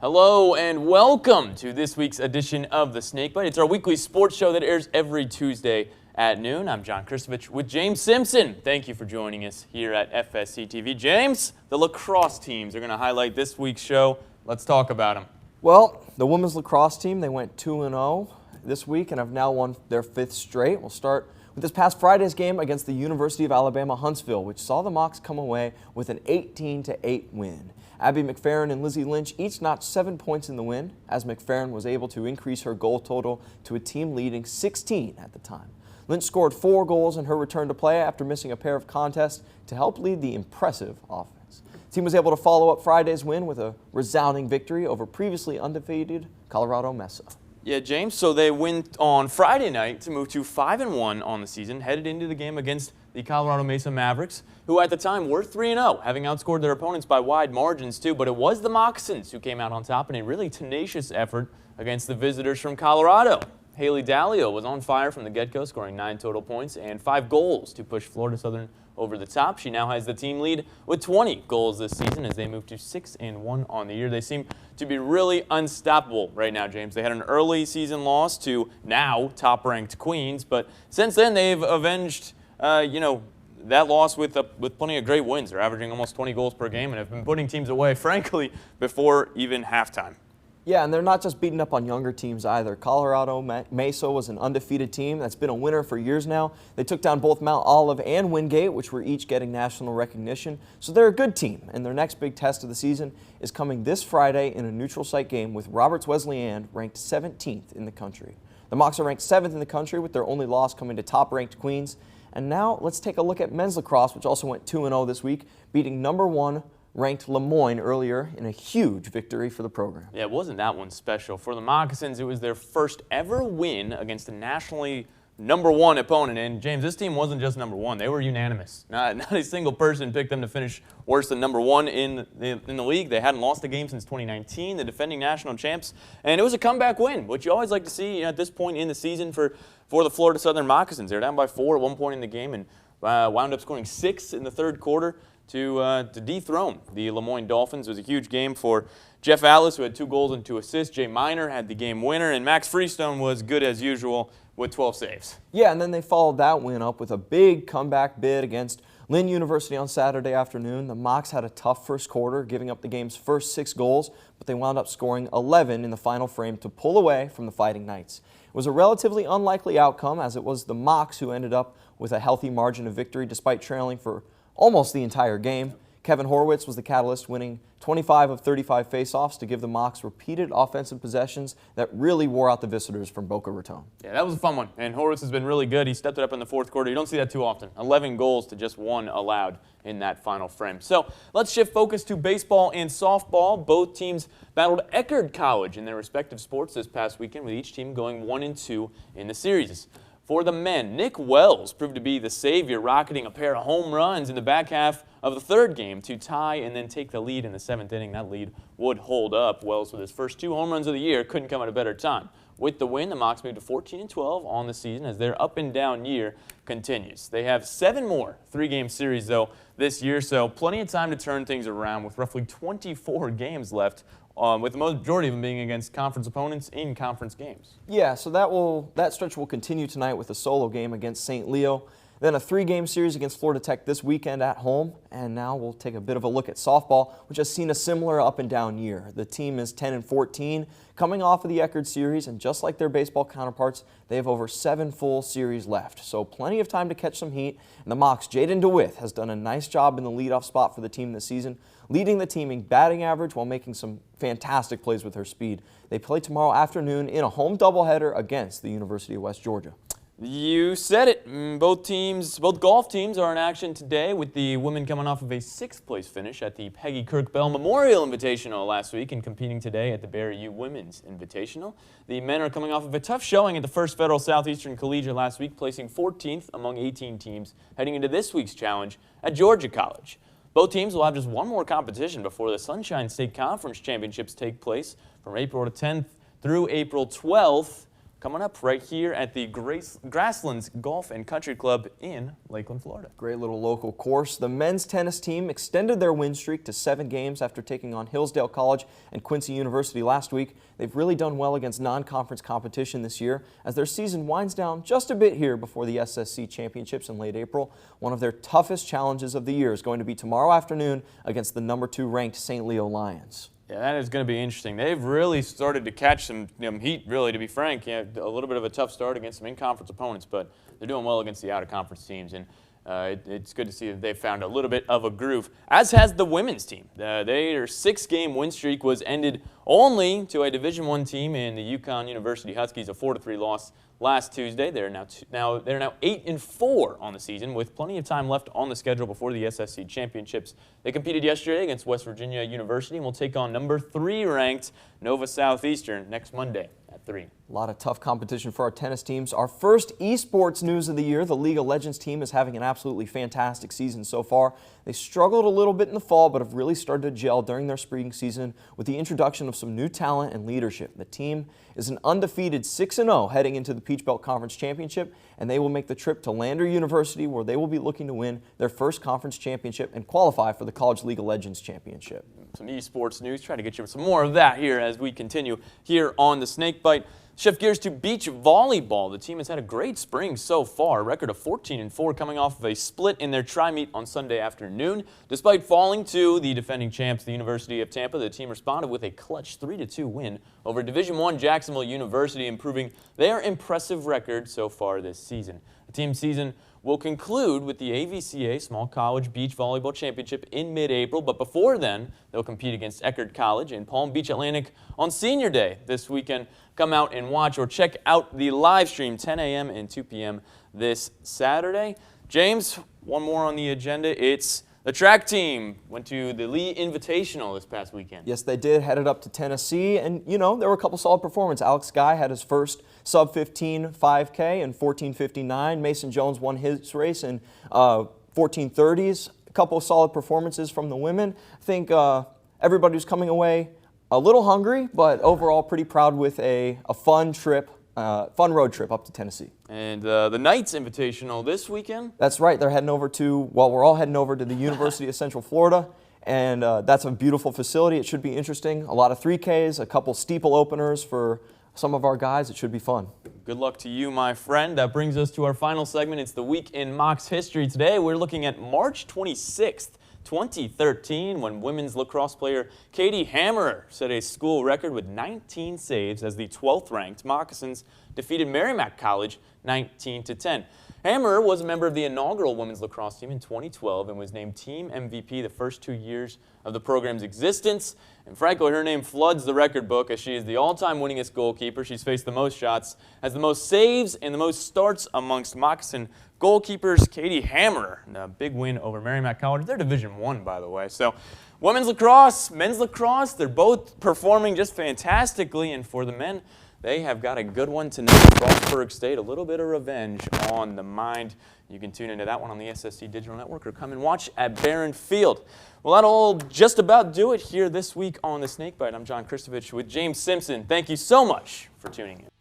Hello and welcome to this week's edition of the Snakebite. It's our weekly sports show that airs every Tuesday at noon. I'm John Kristovich with James Simpson. Thank you for joining us here at FSC TV. James, the lacrosse teams are going to highlight this week's show. Let's talk about them. Well, the women's lacrosse team, they went 2-0 this week and have now won their 5th straight. We'll start with this past Friday's game against the University of Alabama Huntsville, which saw the Mocs come away with an 18-8 win. Abby McFerrin and Lizzie Lynch each notched 7 points in the win, as McFerrin was able to increase her goal total to a team leading 16 at the time. Lynch scored 4 goals in her return to play after missing a pair of contests to help lead the impressive offense. The team was able to follow up Friday's win with a resounding victory over previously undefeated Colorado Mesa. Yeah, James, so they win on Friday night to move to 5-1 on the season, headed into the game against the Colorado Mesa Mavericks, who at the time were 3-0, having outscored their opponents by wide margins too. But it was the Moccasins who came out on top in a really tenacious effort against the visitors from Colorado. Haley Dallio was on fire from the get-go, scoring 9 total points and 5 goals to push Florida Southern over the top. She now has the team lead with 20 goals this season as they move to 6-1 on the year. They seem to be really unstoppable right now, James. They had an early season loss to now top-ranked Queens, but since then they've avenged that loss with plenty of great wins. They're averaging almost 20 goals per game and have been putting teams away, frankly, before even halftime. Yeah, and they're not just beating up on younger teams either. Colorado Mesa was an undefeated team that's been a winner for years now. They took down both Mount Olive and Wingate, which were each getting national recognition. So they're a good team, and their next big test of the season is coming this Friday in a neutral site game with Roberts Wesleyan, ranked 17th in the country. The Mocs are ranked 7th in the country, with their only loss coming to top-ranked Queens. And now let's take a look at men's lacrosse, which also went 2-0 this week, beating number 1 ranked Lemoyne earlier in a huge victory for the program. Yeah, it wasn't that one special. For the Moccasins, it was their first ever win against a nationally number 1 opponent. And James, this team wasn't just number 1. They were unanimous. Not a single person picked them to finish worse than number 1 in the league. They hadn't lost a game since 2019, the defending national champs. And it was a comeback win, which you always like to see at this point in the season for the Florida Southern Moccasins. They were down by 4 at one point in the game and wound up scoring 6 in the third quarter to dethrone the Lemoyne Dolphins. It was a huge game for Jeff Atlas, who had 2 goals and 2 assists. Jay Miner had the game winner, and Max Freestone was good as usual with 12 saves. Yeah, and then they followed that win up with a big comeback bid against Lynn University on Saturday afternoon. The Mocs had a tough first quarter, giving up the game's first 6 goals, but they wound up scoring 11 in the final frame to pull away from the Fighting Knights. It was a relatively unlikely outcome, as it was the Mocs who ended up with a healthy margin of victory despite trailing for almost the entire game. Kevin Horwitz was the catalyst, winning 25 of 35 faceoffs to give the Mocs repeated offensive possessions that really wore out the visitors from Boca Raton. Yeah, that was a fun one, and Horwitz has been really good. He stepped it up in the fourth quarter. You don't see that too often. 11 goals to just 1 allowed in that final frame. So let's shift focus to baseball and softball. Both teams battled Eckerd College in their respective sports this past weekend, with each team going 1-2 in the series. For the men, Nick Wells proved to be the savior, rocketing a pair of home runs in the back half of the third game to tie and then take the lead in the 7th inning. That lead would hold up. Wells, with his first 2 home runs of the year, couldn't come at a better time. With the win, the Mocs moved to 14-12 on the season as their up-and-down year continues. They have 7 more 3-game series, though, this year, so plenty of time to turn things around with roughly 24 games left, with the majority of them being against conference opponents in conference games. Yeah, so that stretch will continue tonight with a solo game against St. Leo, then a 3-game series against Florida Tech this weekend at home, and now we'll take a bit of a look at softball, which has seen a similar up-and-down year. The team is 10-14, coming off of the Eckerd series, and just like their baseball counterparts, they have over 7 full series left, so plenty of time to catch some heat. And the Mocs' Jaden DeWitt has done a nice job in the leadoff spot for the team this season, leading the team in batting average while making some fantastic plays with her speed. They play tomorrow afternoon in a home doubleheader against the University of West Georgia. You said it. Both golf teams are in action today, with the women coming off of a 6th-place finish at the Peggy Kirk Bell Memorial Invitational last week and competing today at the Barry U Women's Invitational. The men are coming off of a tough showing at the First Federal Southeastern Collegiate last week, placing 14th among 18 teams heading into this week's challenge at Georgia College. Both teams will have just one more competition before the Sunshine State Conference Championships take place from April 10th through April 12th. coming up right here at the Grasslands Golf and Country Club in Lakeland, Florida. Great little local course. The men's tennis team extended their win streak to 7 games after taking on Hillsdale College and Quincy University last week. They've really done well against non-conference competition this year as their season winds down just a bit here before the SSC Championships in late April. One of their toughest challenges of the year is going to be tomorrow afternoon against the #2 ranked St. Leo Lions. Yeah, that is going to be interesting. They've really started to catch some heat, really, to be frank. Yeah, a little bit of a tough start against some in-conference opponents, but they're doing well against the out-of-conference teams, and it's good to see that they've found a little bit of a groove, as has the women's team. Their 6-game win streak was ended only to a Division I team in the UConn University Huskies, a 4-3 loss last Tuesday. They're now 8-4 on the season, with plenty of time left on the schedule before the SSC Championships. They competed yesterday against West Virginia University and will take on #3 ranked Nova Southeastern next Monday at 3. A lot of tough competition for our tennis teams. Our first esports news of the year, the League of Legends team is having an absolutely fantastic season so far. They struggled a little bit in the fall, but have really started to gel during their spring season with the introduction of some new talent and leadership. The team is an undefeated 6-0 heading into the Peach Belt Conference Championship, and they will make the trip to Lander University, where they will be looking to win their first conference championship and qualify for the College League of Legends Championship. Some esports news. Try to get you some more of that here as we continue here on the Snakebite. Shift gears to beach volleyball. The team has had a great spring so far, a record of 14-4 coming off of a split in their tri-meet on Sunday afternoon. Despite falling to the defending champs, the University of Tampa, the team responded with a clutch 3-2 win over Division I Jacksonville University, improving their impressive record so far this season. The team's season will conclude with the AVCA Small College Beach Volleyball Championship in mid-April, but before then, they'll compete against Eckerd College in Palm Beach Atlantic on Senior Day this weekend. Come out and watch or check out the live stream 10 a.m. and 2 p.m. this Saturday. James, one more on the agenda. It's the track team went to the Lee Invitational this past weekend. Yes, they did. Headed up to Tennessee, and there were a couple solid performances. Alex Guy had his first sub-15 5K in 14:59. Mason Jones won his race in 14:30s. A couple of solid performances from the women. I think everybody was coming away a little hungry, but overall pretty proud with a fun trip. Fun road trip up to Tennessee. And the Knights Invitational this weekend? That's right. They're heading over to, we're all heading over to the University of Central Florida, and that's a beautiful facility. It should be interesting. A lot of 3Ks, a couple steeple openers for some of our guys. It should be fun. Good luck to you, my friend. That brings us to our final segment. It's the Week in Mocs History. Today, we're looking at March 26th. 2013, when women's lacrosse player Katie Hammerer set a school record with 19 saves as the 12th ranked Moccasins defeated Merrimack College 19-10. Hammerer was a member of the inaugural women's lacrosse team in 2012 and was named team MVP the first 2 years of the program's existence. And frankly, her name floods the record book as she is the all-time winningest goalkeeper. She's faced the most shots, has the most saves, and the most starts amongst Moccasin goalkeepers. Katie Hammerer, a big win over Merrimack College. They're Division I, by the way. So women's lacrosse, men's lacrosse, they're both performing just fantastically. And for the men, they have got a good one tonight. Frostburg State, a little bit of revenge on the mind. You can tune into that one on the SSC Digital Network or come and watch at Barron Field. Well, that'll just about do it here this week on the Snakebite. I'm John Kristovich with James Simpson. Thank you so much for tuning in.